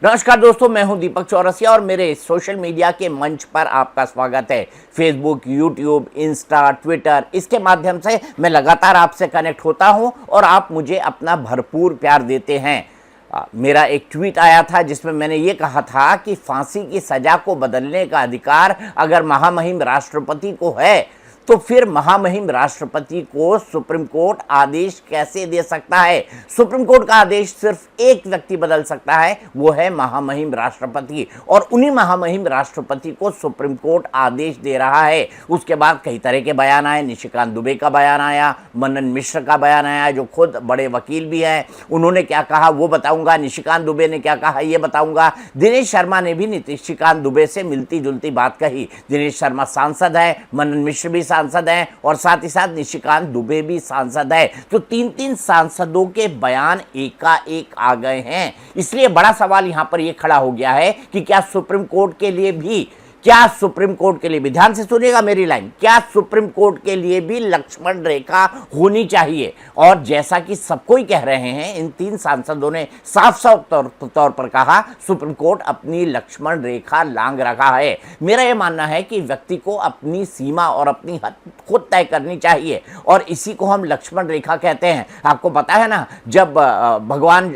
नमस्कार दोस्तों, मैं हूं दीपक चौरसिया और मेरे सोशल मीडिया के मंच पर आपका स्वागत है। फेसबुक, यूट्यूब, इंस्टा, ट्विटर, इसके माध्यम से मैं लगातार आपसे कनेक्ट होता हूं और आप मुझे अपना भरपूर प्यार देते हैं। मेरा एक ट्वीट आया था जिसमें मैंने ये कहा था कि फांसी की सजा को बदलने का अधिकार अगर महामहिम राष्ट्रपति को है तो फिर महामहिम राष्ट्रपति को सुप्रीम कोर्ट आदेश कैसे दे सकता है। सुप्रीम कोर्ट का आदेश सिर्फ एक व्यक्ति बदल सकता है, वो है महामहिम राष्ट्रपति, और उन्हीं महामहिम राष्ट्रपति को सुप्रीम कोर्ट आदेश दे रहा है। उसके बाद कई तरह के बयान आए, निशिकांत दुबे का बयान आया, मनन मिश्र का बयान आया जो खुद बड़े वकील भी हैं, उन्होंने क्या कहा वो बताऊंगा, निशिकांत दुबे ने क्या कहा ये बताऊंगा। दिनेश शर्मा ने भी निशिकांत दुबे से मिलती जुलती बात कही। दिनेश शर्मा सांसद है, मनन मिश्र भी सांसद हैं और साथ ही साथ निशिकांत दुबे भी सांसद है। तो तीन सांसदों के बयान एकाएक आ गए हैं। इसलिए बड़ा सवाल यहां पर यह खड़ा हो गया है कि क्या सुप्रीम कोर्ट के लिए भी ध्यान से सुनिएगा मेरी लाइन, क्या सुप्रीम कोर्ट के लिए भी लक्ष्मण रेखा होनी चाहिए। और जैसा कि सब कोई कह रहे हैं, इन तीन सांसदों ने साफ तौर पर कहा सुप्रीम कोर्ट अपनी लक्ष्मण रेखा लांघ रखा है। मेरा यह मानना है कि व्यक्ति को अपनी सीमा और अपनी हद खुद तय करनी चाहिए और इसी को हम लक्ष्मण रेखा कहते हैं। आपको पता है ना, जब भगवान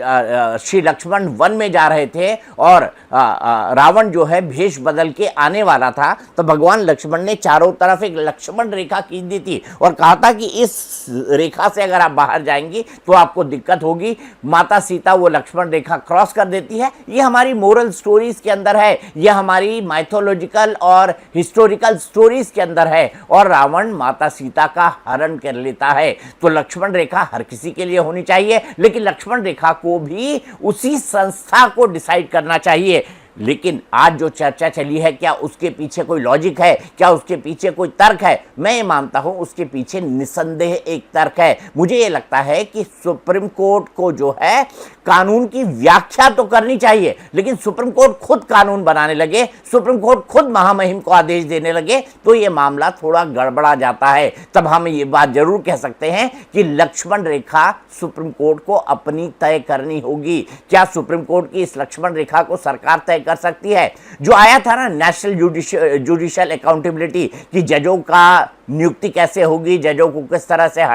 श्री लक्ष्मण वन में जा रहे थे और रावण जो है भेष बदल के आने वाला था, तो भगवान लक्ष्मण ने चारों तरफ एक लक्ष्मण रेखा खींच दी थी और कहा था कि इस रेखा से अगर आप बाहर जाएंगी तो आपको दिक्कत होगी। माता सीता वो लक्ष्मण रेखा क्रॉस कर देती है। ये हमारी मोरल स्टोरीज के अंदर है, ये हमारी माइथोलॉजिकल और हिस्टोरिकल स्टोरीज के अंदर है, और रावण माता सीता का हरण कर लेता है। तो लक्ष्मण रेखा हर किसी के लिए होनी चाहिए, लेकिन लक्ष्मण रेखा को भी उसी संस्था को डिसाइड करना चाहिए। लेकिन आज जो चर्चा चली है, क्या उसके पीछे कोई लॉजिक है, क्या उसके पीछे कोई तर्क है? मैं ये मानता हूं उसके पीछे निसंदेह एक तर्क है। मुझे ये लगता है कि सुप्रीम कोर्ट को जो है कानून की व्याख्या तो करनी चाहिए, लेकिन सुप्रीम कोर्ट खुद कानून बनाने लगे, सुप्रीम कोर्ट खुद महामहिम को आदेश देने लगे, तो ये मामला थोड़ा गड़बड़ा जाता है। तब हम ये बात जरूर कह सकते हैं कि लक्ष्मण रेखा सुप्रीम कोर्ट को अपनी तय करनी होगी। क्या सुप्रीम कोर्ट की इस लक्ष्मण रेखा को सरकार तय कर सकती है? जो आया था ना नेशनल जुडिशियल अकाउंटेबिलिटी कि जजों का नियुक्ति कैसे होगी, जजों को किस तरह से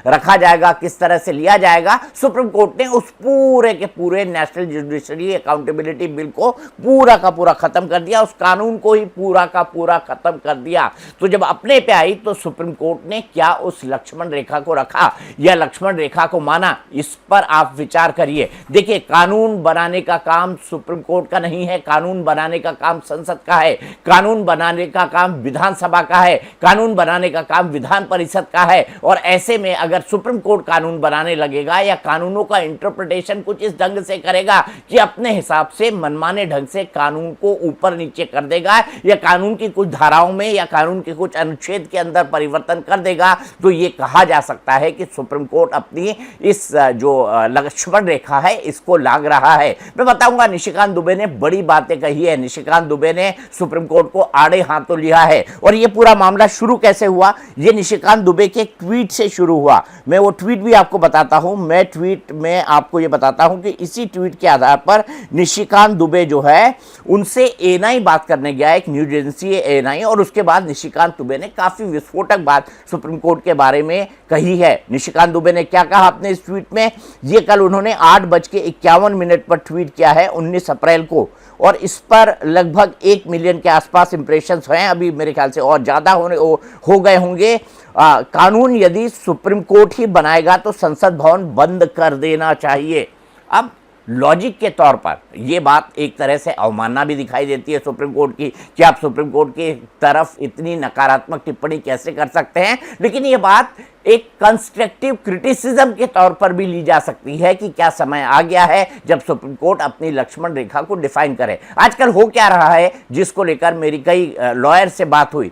रखा जाएगा, किस तरह से लिया जाएगा, सुप्रीम कोर्ट ने उस पूरे के पूरे नेशनल जुडिशरी अकाउंटेबिलिटी बिल को पूरा का पूरा खत्म कर दिया, उस कानून को ही पूरा का पूरा खत्म कर दिया। तो जब अपने पे आई तो सुप्रीम कोर्ट ने क्या उस लक्ष्मण रेखा को रखा या लक्ष्मण रेखा को माना? इस पर आप विचार करिए। देखिए, कानून बनाने का काम सुप्रीम कोर्ट का नहीं है, कानून बनाने का काम संसद का है, कानून बनाने का काम विधानसभा का है, कानून बनाने का काम विधान परिषद का है। और ऐसे में अगर सुप्रीम कोर्ट कानून बनाने लगेगा या कानूनों का इंटरप्रिटेशन कुछ इस ढंग से करेगा कि अपने हिसाब से मनमाने ढंग से कानून को ऊपर नीचे कर देगा या कानून की कुछ धाराओं में या कानून के कुछ अनुच्छेद के अंदर परिवर्तन कर देगा, तो ये कहा जा सकता है कि सुप्रीम कोर्ट अपनी इस जो लक्ष्मण रेखा है इसको लांघ रहा है। मैं बताऊंगा, निशिकांत दुबे ने बड़ी बातें कही है। निशिकांत दुबे ने सुप्रीम कोर्ट को आड़े हाथों लिया है और ये पूरा मामला शुरू कैसे हुआ? ये निशिकांत दुबे के ट्वीट से शुरू हुआ। मैं वो ट्वीट भी आपको बताता हूं। मैं ट्वीट में आपको ये बताता हूं कि इसी ट्वीट के आधार पर निशिकांत दुबे जो है उनसे एएनआई बात करने गया, एक न्यूज एजेंसी एएनआई, और उसके बाद निशिकांत दुबे ने काफी विस्फोटक बात सुप्रीम कोर्ट के बारे में कही है। निशिकांत दुबे ने क्या कहा अपने इस ट्वीट में? ये कल उन्होंने 8:51 पर ट्वीट किया है 19 अप्रैल को, और इस पर लगभग 1 मिलियन के आसपास इंप्रेशंस हैं। अभी मेरे ख्याल से और ज्यादा हो गए होंगे। कानून यदि सुप्रीम कोर्ट ही बनाएगा तो संसद भवन बंद कर देना चाहिए। अब लॉजिक के तौर पर यह बात एक तरह से अवमानना भी दिखाई देती है सुप्रीम कोर्ट की कि आप सुप्रीम कोर्ट की तरफ इतनी नकारात्मक टिप्पणी कैसे कर सकते हैं। लेकिन यह बात एक कंस्ट्रक्टिव क्रिटिसिज्म के तौर पर भी ली जा सकती है कि क्या समय आ गया है जब सुप्रीम कोर्ट अपनी लक्ष्मण रेखा को डिफाइन करे। आजकल हो क्या रहा है, जिसको लेकर मेरी कई लॉयर से बात हुई,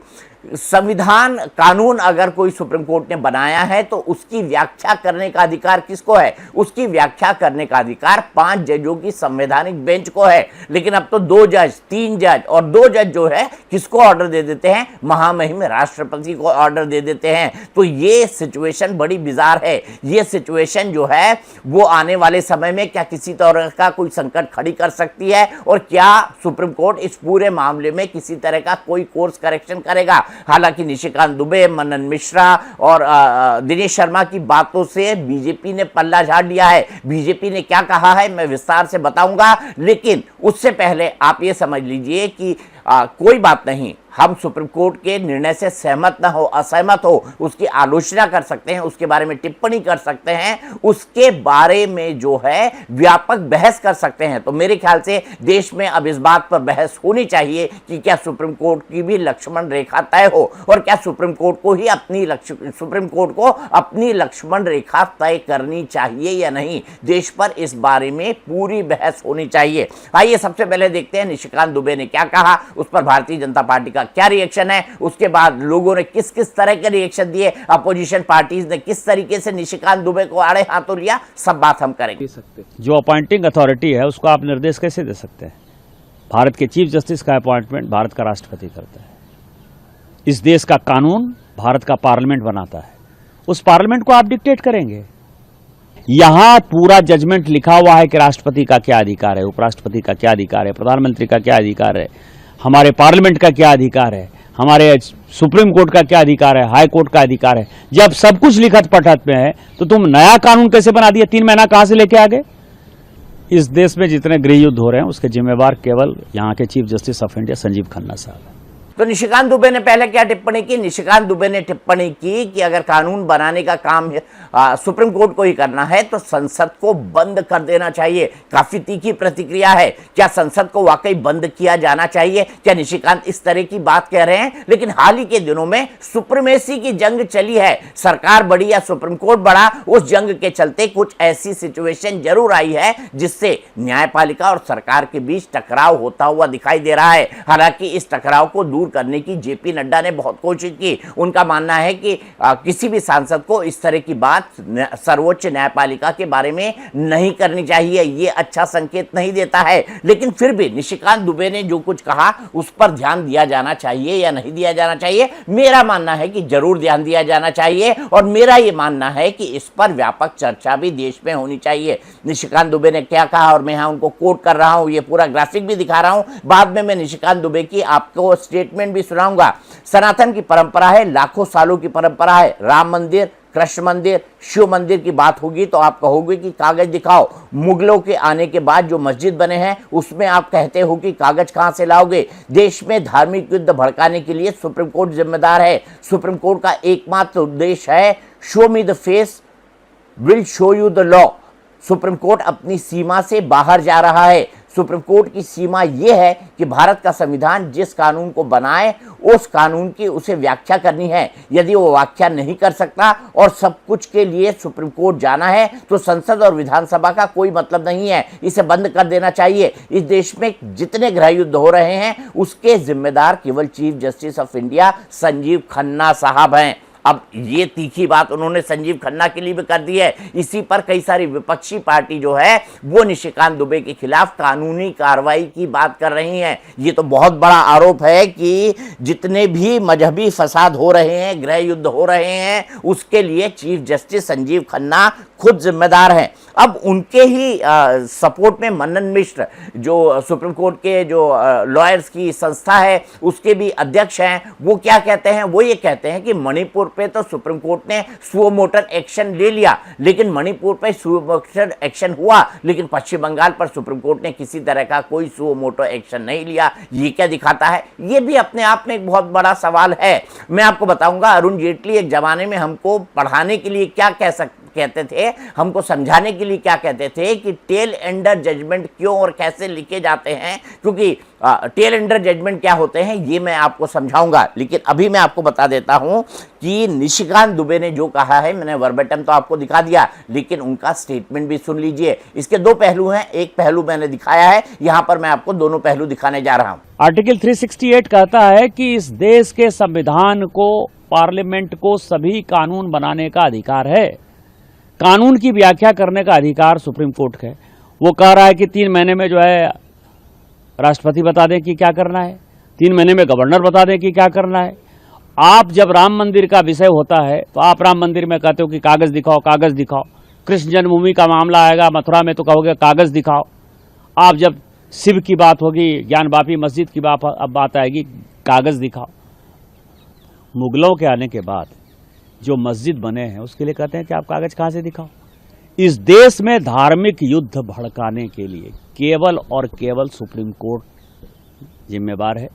संविधान कानून अगर कोई सुप्रीम कोर्ट ने बनाया है तो उसकी व्याख्या करने का अधिकार किसको है? उसकी व्याख्या करने का अधिकार 5 जजों की संवैधानिक बेंच को है। लेकिन अब तो 2 जज, 3 जज और 2 जज जो है किसको ऑर्डर दे देते हैं? महामहिम राष्ट्रपति को ऑर्डर दे देते हैं। तो ये सिचुएशन बड़ी बिजार है। ये सिचुएशन जो है वो आने वाले समय में क्या किसी तरह का कोई संकट खड़ी कर सकती है, और क्या सुप्रीम कोर्ट इस पूरे मामले में किसी तरह का कोई कोर्स करेक्शन करेगा। हालांकि निशिकांत दुबे, मनन मिश्रा और दिनेश शर्मा की बातों से बीजेपी ने पल्ला झाड़ लिया है। बीजेपी ने क्या कहा है मैं विस्तार से बताऊंगा, लेकिन उससे पहले आप ये समझ लीजिए कि कोई बात नहीं, हम सुप्रीम कोर्ट के निर्णय से सहमत ना हो, असहमत हो, उसकी आलोचना कर सकते हैं, उसके बारे में टिप्पणी कर सकते हैं, उसके बारे में जो है व्यापक बहस कर सकते हैं। तो मेरे ख्याल से देश में अब इस बात पर बहस होनी चाहिए कि क्या सुप्रीम कोर्ट की भी लक्ष्मण रेखा तय हो, और क्या सुप्रीम कोर्ट को अपनी लक्ष्मण रेखा तय करनी चाहिए या नहीं। देश पर इस बारे में पूरी बहस होनी चाहिए। आइए सबसे पहले देखते हैं निशिकांत दुबे ने क्या कहा, उस पर भारतीय जनता पार्टी का क्या रिएक्शन है, उसके बाद लोगों ने किस किस तरह के रिएक्शन दिए, अपोजिशन पार्टीज ने किस तरीके से निशिकांत दुबे को आड़े हाथों लिया, सब बात हम करेंगे। जो अपॉइंटिंग अथॉरिटी है उसको आप निर्देश कैसे दे सकते हैं? भारत के चीफ जस्टिस का अपॉइंटमेंट भारत का राष्ट्रपति करता है। इस देश का कानून भारत का पार्लियामेंट बनाता है, उस पार्लियामेंट को आप डिक्टेट करेंगे? यहां पूरा जजमेंट लिखा हुआ है कि राष्ट्रपति का क्या अधिकार है, उपराष्ट्रपति का क्या अधिकार है, प्रधानमंत्री का क्या अधिकार है, हमारे पार्लियामेंट का क्या अधिकार है, हमारे सुप्रीम कोर्ट का क्या अधिकार है, हाई कोर्ट का अधिकार है। जब सब कुछ लिखत पढ़त में है तो तुम नया कानून कैसे बना दिया? 3 महीना कहां से लेके आ गए? इस देश में जितने गृह युद्ध हो रहे हैं उसके जिम्मेवार केवल यहां के chief justice of India Sanjeev Khanna साहब हैं। तो निशिकांत दुबे ने पहले क्या टिप्पणी की? निशिकांत दुबे ने टिप्पणी की कि अगर कानून बनाने का काम सुप्रीम कोर्ट को ही करना है तो संसद को बंद कर देना चाहिए। काफी तीखी प्रतिक्रिया है। क्या संसद को वाकई बंद किया जाना चाहिए? क्या निशिकांत इस तरह की बात कह रहे हैं? लेकिन हाल ही के दिनों में सुप्रीमेसी की जंग चली है, सरकार बड़ी या सुप्रीम कोर्ट बड़ा, उस जंग के चलते कुछ ऐसी सिचुएशन जरूर आई है जिससे न्यायपालिका और सरकार के बीच टकराव होता हुआ दिखाई दे रहा है। हालांकि इस टकराव को दूर करने की जेपी नड्डा ने बहुत कोशिश की। उनका मानना है कि किसी भी सांसद को इस तरह की बात सर्वोच्च न्यायपालिका के बारे में नहीं करनी चाहिए, ये अच्छा संकेत नहीं देता है। लेकिन फिर भी निशिकांत दुबे ने जो कुछ कहा उस पर ध्यान दिया जाना चाहिए या नहीं दिया जाना चाहिए? मेरा मानना है कि जरूर ध्यान दिया जाना चाहिए, और मेरा यह मानना है कि इस पर व्यापक चर्चा भी देश में होनी चाहिए। निशिकांत दुबे ने क्या कहा, और मैं यहां उनको कोट कर रहा हूं, ये पूरा ग्राफिक भी दिखा रहा हूं, बाद में मैं निशिकांत दुबे की आपको स्टेटमेंट भी सुनाऊंगा। सनातन की परंपरा है, लाखों सालों की परंपरा है। राम मंदिर, कृष्ण मंदिर, शिव मंदिर की बात होगी तो आप कहोगे कि कागज दिखाओ। मुगलों के आने के बाद जो मस्जिद बने हैं उसमें आप कहते हो कि कागज कहां से लाओगे? देश में धार्मिक युद्ध भड़काने के लिए सुप्रीम कोर्ट जिम्मेदार है। सुप्रीम कोर्ट का एकमात्र उद्देश्य है show me the face will show you the law. Supreme court अपनी सीमा से बाहर जा रहा है। सुप्रीम कोर्ट की सीमा यह है कि भारत का संविधान जिस कानून को बनाए उस कानून की उसे व्याख्या करनी है। यदि वो व्याख्या नहीं कर सकता और सब कुछ के लिए सुप्रीम कोर्ट जाना है तो संसद और विधानसभा का कोई मतलब नहीं है, इसे बंद कर देना चाहिए। इस देश में जितने गृह युद्ध हो रहे हैं उसके जिम्मेदार केवल chief justice of India Sanjeev Khanna साहब हैं। अब ये तीखी बात उन्होंने संजीव खन्ना के लिए भी कर दी है। इसी पर कई सारी विपक्षी पार्टी जो है वो निशिकांत दुबे के खिलाफ कानूनी कार्रवाई की बात कर रही हैं। ये तो बहुत बड़ा आरोप है कि जितने भी मजहबी फसाद हो रहे हैं, गृह युद्ध हो रहे हैं, उसके लिए चीफ जस्टिस संजीव खन्ना खुद जिम्मेदार हैं। अब उनके ही सपोर्ट में मनन मिश्र जो सुप्रीम कोर्ट के जो लॉयर्स की संस्था है उसके भी अध्यक्ष हैं, वो क्या कहते हैं? वो ये कहते हैं कि मणिपुर पे तो सुप्रीम कोर्ट ने सुओ मोटर एक्शन ले लिया, लेकिन मणिपुर पे सुओ मोटर एक्शन हुआ, लेकिन पश्चिम बंगाल पर सुप्रीम कोर्ट ने किसी तरह का कोई सुओ मोटर एक्शन नहीं लिया। ये क्या दिखाता है? ये भी अपने आप में एक बहुत बड़ा सवाल है। मैं आपको बताऊंगा, अरुण जेटली एक जमाने में हमको पढ़ाने के लिए क्या कहते थे, हमको समझाने के लिए क्या कहते थे कि टेल एंडर जजमेंट क्यों और कैसे लिखे जाते हैं, क्योंकि टेल एंडर जजमेंट क्या होते हैं ये मैं आपको समझाऊंगा। लेकिन अभी मैं आपको बता देता हूं कि निशिकांत दुबे ने जो कहा है, मैंने वर्बेटम तो आपको दिखा दिया, लेकिन उनका स्टेटमेंट भी सुन लीजिए। इसके दो पहलू हैं, एक पहलू मैंने दिखाया है, यहां पर मैं आपको दोनों पहलू दिखाने जा रहा हूं। आर्टिकल 368 कहता है कि इस देश के संविधान को, पार्लियामेंट को सभी कानून बनाने का अधिकार है। कानून की व्याख्या करने का अधिकार सुप्रीम कोर्ट का है। वो कह रहा है कि 3 महीने में जो है राष्ट्रपति बता दें कि क्या करना है, 3 महीने में गवर्नर बता दें कि क्या करना है, आप जब राम मंदिर का विषय होता है तो आप राम मंदिर में कहते हो कि कागज दिखाओ, कागज दिखाओ। कृष्ण जन्मभूमि का मामला आएगा मथुरा में तो कहोगे कागज दिखाओ। आप जब शिव की बात होगी, ज्ञानवापी मस्जिद की बात आएगी, कागज दिखाओ। मुगलों के आने के बाद जो मस्जिद बने हैं उसके लिए कहते हैं कि आप कागज कहां से दिखाओ। इस देश में धार्मिक युद्ध भड़काने के लिए केवल और केवल सुप्रीम कोर्ट जिम्मेवार है।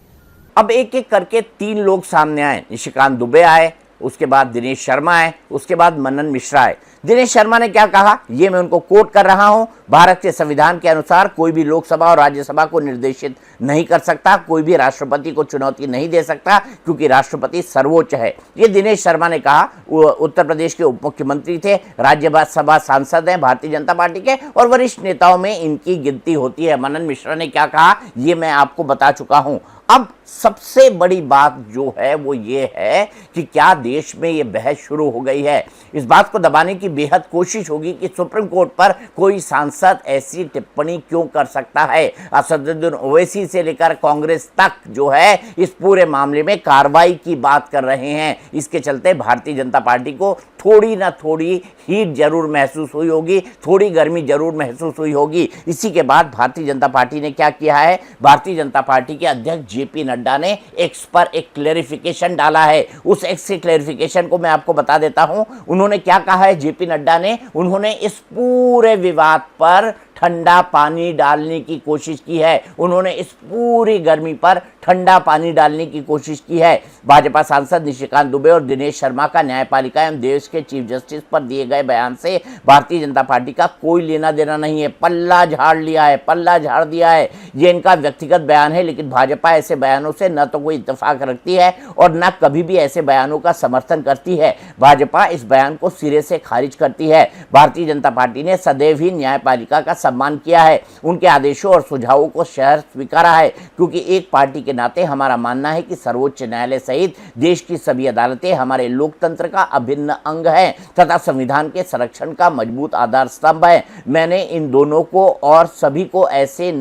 अब एक एक करके 3 लोग सामने आए। निशिकांत दुबे आए, उसके बाद दिनेश शर्मा आए, उसके बाद मनन मिश्रा आए। दिनेश शर्मा ने क्या कहा, ये मैं उनको कोट कर रहा हूं। भारत के संविधान के अनुसार कोई भी लोकसभा और राज्यसभा को निर्देशित नहीं कर सकता, कोई भी राष्ट्रपति को चुनौती नहीं दे सकता, क्योंकि राष्ट्रपति सर्वोच्च है। ये दिनेश शर्मा ने कहा। वो उत्तर प्रदेश के उप मुख्यमंत्री थे, राज्यसभा सांसद हैं भारतीय जनता पार्टी के, और वरिष्ठ नेताओं में इनकी गिनती होती है। मनन मिश्रा ने क्या कहा ये मैं आपको बता चुका हूं। अब सबसे बड़ी बात जो है वो ये है कि क्या देश में ये बहस शुरू हो गई है। इस बात को दबाने की बेहद कोशिश होगी कि सुप्रीम कोर्ट पर कोई सांसद ऐसी टिप्पणी क्यों कर सकता है। असदुद्दीन ओवैसी से लेकर कांग्रेस तक जो है इस पूरे मामले में कार्रवाई की बात कर रहे हैं। इसके चलते भारतीय जनता पार्टी को थोड़ी ना थोड़ी हीट जरूर महसूस हुई होगी, थोड़ी गर्मी जरूर महसूस हुई होगी। इसी के बाद भारतीय जनता पार्टी ने क्या किया है, भारतीय जनता पार्टी के अध्यक्ष जेपी नड्डा ने एक्स पर एक क्लेरिफिकेशन डाला है। उस एक्स के क्लेरिफिकेशन को मैं आपको बता देता हूं। उन्होंने क्या कहा है जेपी नड्डा ने, उन्होंने इस पूरे विवाद पर ठंडा पानी डालने की कोशिश की है। उन्होंने इस पूरी गर्मी पर ठंडा पानी डालने की कोशिश की है। भाजपा सांसद निशिकांत दुबे और दिनेश शर्मा का न्यायपालिका एवं देश के चीफ जस्टिस पर दिए गए बयान से भारतीय जनता पार्टी का कोई लेना देना नहीं है। पल्ला झाड़ लिया है, पल्ला झाड़ दिया है। ये इनका व्यक्तिगत बयान है, लेकिन भाजपा ऐसे बयानों से न तो कोई इत्तेफाक रखती है और न कभी भी ऐसे बयानों का समर्थन करती है। भाजपा इस बयान को सिरे से खारिज करती है। भारतीय जनता पार्टी ने सदैव ही न्यायपालिका का सम्मान किया है, उनके आदेशों और सुझावों को शहर स्वीकारा है, क्योंकि एक पार्टी के नाते हमारा मानना है कि सर्वोच्च न्यायालय सहित देश की सभी अदालतें हमारे लोकतंत्र का अभिन्न अंग हैं तथा संविधान के संरक्षण का मजबूत आधार स्तंभ है। मैंने इन दोनों को और सभी को ऐसे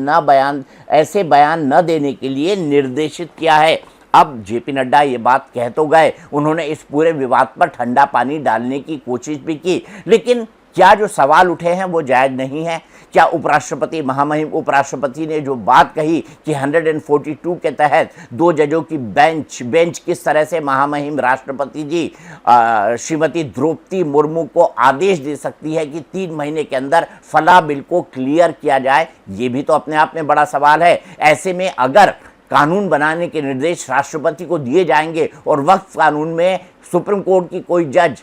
बयान न देने के लिए निर्देशित किया है। अब जेपी नड्डा ये बात कह तो गए, उन्होंने इस पूरे विवाद पर ठंडा पानी डालने की कोशिश भी की, लेकिन क्या जो सवाल उठे हैं वो जायज नहीं है? क्या उपराष्ट्रपति, महामहिम उपराष्ट्रपति ने जो बात कही कि 142 के तहत 2 जजों की बेंच किस तरह से महामहिम राष्ट्रपति जी श्रीमती द्रौपदी मुर्मू को आदेश दे सकती है कि 3 महीने के अंदर फला बिल को क्लियर किया जाए, ये भी तो अपने आप में बड़ा सवाल है। ऐसे में अगर कानून बनाने के निर्देश राष्ट्रपति को दिए जाएंगे और वक्फ कानून में सुप्रीम कोर्ट की कोई जज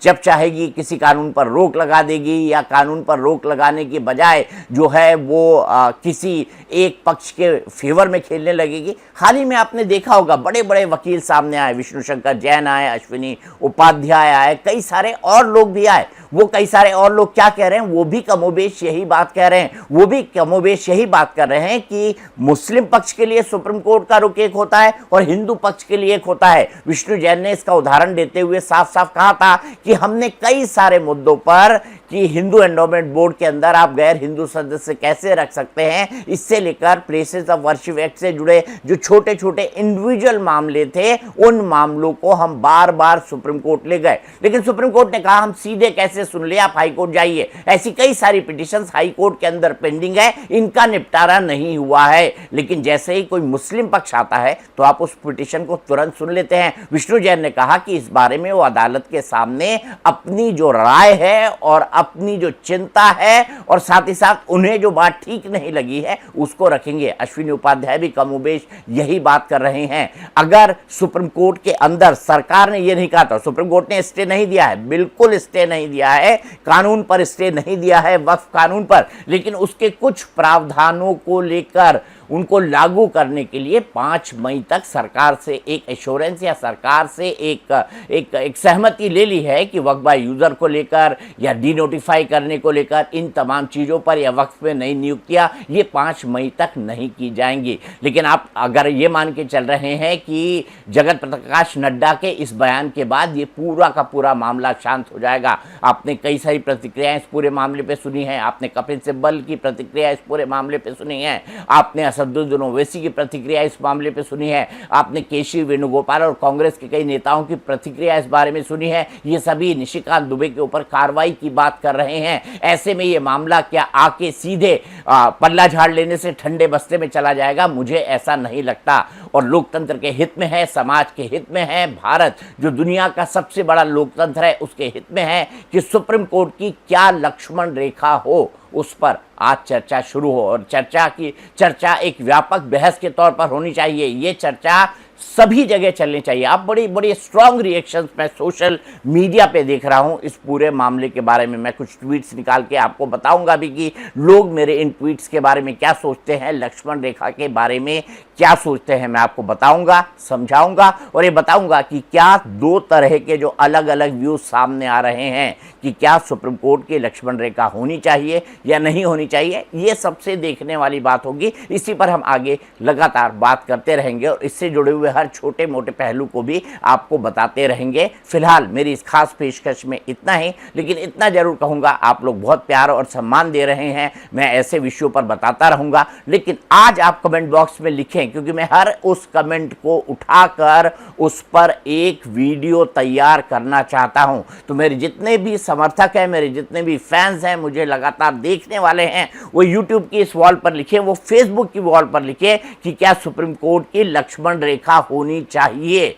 जब चाहेगी किसी कानून पर रोक लगा देगी, या कानून पर रोक लगाने के बजाय जो है वो किसी एक पक्ष के फेवर में खेलने लगेगी। हाल ही में आपने देखा होगा बड़े बड़े वकील सामने आए, विष्णु शंकर जैन आए, अश्विनी उपाध्याय आए, कई सारे और लोग भी आए। वो कई सारे और लोग क्या कह रहे हैं, वो भी कमोबेश यही बात कह रहे हैं। वो भी कमोबेश यही बात कर रहे हैं कि मुस्लिम पक्ष के लिए सुप्रीम कोर्ट का रुख एक होता है और हिंदू पक्ष के लिए एक होता है। विष्णु जैन ने इसका उदाहरण देते हुए साफ साफ कहा था कि हमने कई सारे मुद्दों पर कि हिंदू एंडोमेंट बोर्ड के अंदर आप गैर हिंदू सदस्य कैसे रख सकते हैं, इससे लेकर प्लेसेस ऑफ वर्शिप एक्ट से जुड़े जो छोटे छोटे इंडिविजुअल मामले थे, उन मामलों को हम बार बार सुप्रीम कोर्ट ले गए, लेकिन सुप्रीम कोर्ट ने कहा हम सीधे कैसे सुन ले, आप हाई कोर्ट जाइए। ऐसी कई सारी पिटीशंस हाई कोर्ट के अंदर पेंडिंग है, इनका निपटारा नहीं हुआ है। लेकिन जैसे ही कोई मुस्लिम पक्ष आता है तो आप उस पिटीशन को तुरंत सुन लेते हैं। विष्णु जैन ने कहा कि इस बारे में वो अदालत के सामने अपनी जो राय है और अपनी जो चिंता है और साथ ही साथ उन्हें जो बात ठीक नहीं लगी है उसको रखेंगे। अश्विनी उपाध्याय भी कमोबेश यही बात कर रहे हैं। अगर सुप्रीम कोर्ट के अंदर सरकार ने यह नहीं कहा था, सुप्रीम कोर्ट ने स्टे नहीं दिया है, बिल्कुल स्टे नहीं दिया है, कानून पर स्टे नहीं दिया है, वक्फ कानून पर, लेकिन उसके कुछ प्रावधानों को लेकर उनको लागू करने के लिए 5 मई तक सरकार से एक एश्योरेंस या सरकार से एक सहमति ले ली है कि वक्फ बाय यूजर को लेकर या डीनोटिफाई करने को लेकर इन तमाम चीज़ों पर या वक्फ में नई नियुक्तियां ये 5 मई तक नहीं की जाएंगी। लेकिन आप अगर ये मान के चल रहे हैं कि जगत प्रकाश नड्डा के इस बयान के बाद ये पूरा का पूरा मामला शांत हो जाएगा। आपने कई सारी प्रतिक्रियाएं इस पूरे मामले पर सुनी हैं, आपने कपिल सिब्बल की प्रतिक्रिया इस पूरे मामले पर सुनी है, आपने असदुद्दीन ओवैसी की प्रतिक्रिया इस मामले पे सुनी है, आपने केसी वेणुगोपाल और कांग्रेस के कई नेताओं की प्रतिक्रिया इस बारे में सुनी है। ये सभी निशिकांत दुबे के ऊपर कार्रवाई की बात कर रहे हैं। ऐसे में ये मामला क्या आके सीधे पल्ला झाड़ लेने से ठंडे बस्ते में चला जाएगा? मुझे ऐसा नहीं लगता। और लोकतंत्र के हित में है, समाज के हित में है, भारत जो दुनिया का सबसे बड़ा लोकतंत्र है उसके हित में है कि सुप्रीम कोर्ट की क्या लक्ष्मण रेखा हो, उस पर आज चर्चा शुरू हो। और चर्चा एक व्यापक बहस के तौर पर होनी चाहिए। ये चर्चा सभी जगह चलनी चाहिए। आप बड़ी बड़ी स्ट्रांग रिएक्शंस मैं सोशल मीडिया पे देख रहा हूं इस पूरे मामले के बारे में। मैं कुछ ट्वीट्स निकाल के आपको बताऊंगा भी कि लोग मेरे इन ट्वीट्स के बारे में क्या सोचते हैं, लक्ष्मण रेखा के बारे में क्या सोचते हैं। मैं आपको बताऊंगा, समझाऊंगा और ये बताऊंगा कि क्या दो तरह के जो अलग अलग व्यूज सामने आ रहे हैं कि क्या सुप्रीम कोर्ट की लक्ष्मण रेखा होनी चाहिए या नहीं होनी चाहिए, ये सबसे देखने वाली बात होगी। इसी पर हम आगे लगातार बात करते रहेंगे और इससे जुड़े हुए हर छोटे मोटे पहलू को भी आपको बताते रहेंगे। फिलहाल मेरी इस खास पेशकश में इतना ही, लेकिन इतना जरूर कहूंगा आप लोग बहुत प्यार और सम्मान दे रहे हैं, मैं ऐसे विषयों पर बताता रहूंगा। लेकिन आज आप कमेंट बॉक्स में लिखें, क्योंकि मैं हर उस कमेंट को उठाकर उस पर एक वीडियो तैयार करना चाहता हूं। तो मेरे जितने भी समर्थक हैं, मेरे जितने भी फैंस हैं, मुझे लगातार देखने वाले हैं, वो यूट्यूब की इस वॉल पर लिखें, वो फेसबुक की वॉल पर लिखें कि क्या सुप्रीम कोर्ट की लक्ष्मण रेखा होनी चाहिए।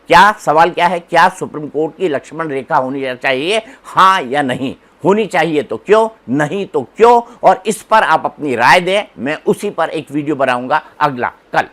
क्या सवाल क्या है? क्या सुप्रीम कोर्ट की लक्ष्मण रेखा होनी चाहिए, हाँ या नहीं? होनी चाहिए तो क्यों, नहीं तो क्यों? और इस पर आप अपनी राय दें। मैं उसी पर एक वीडियो बनाऊंगा अगला कल।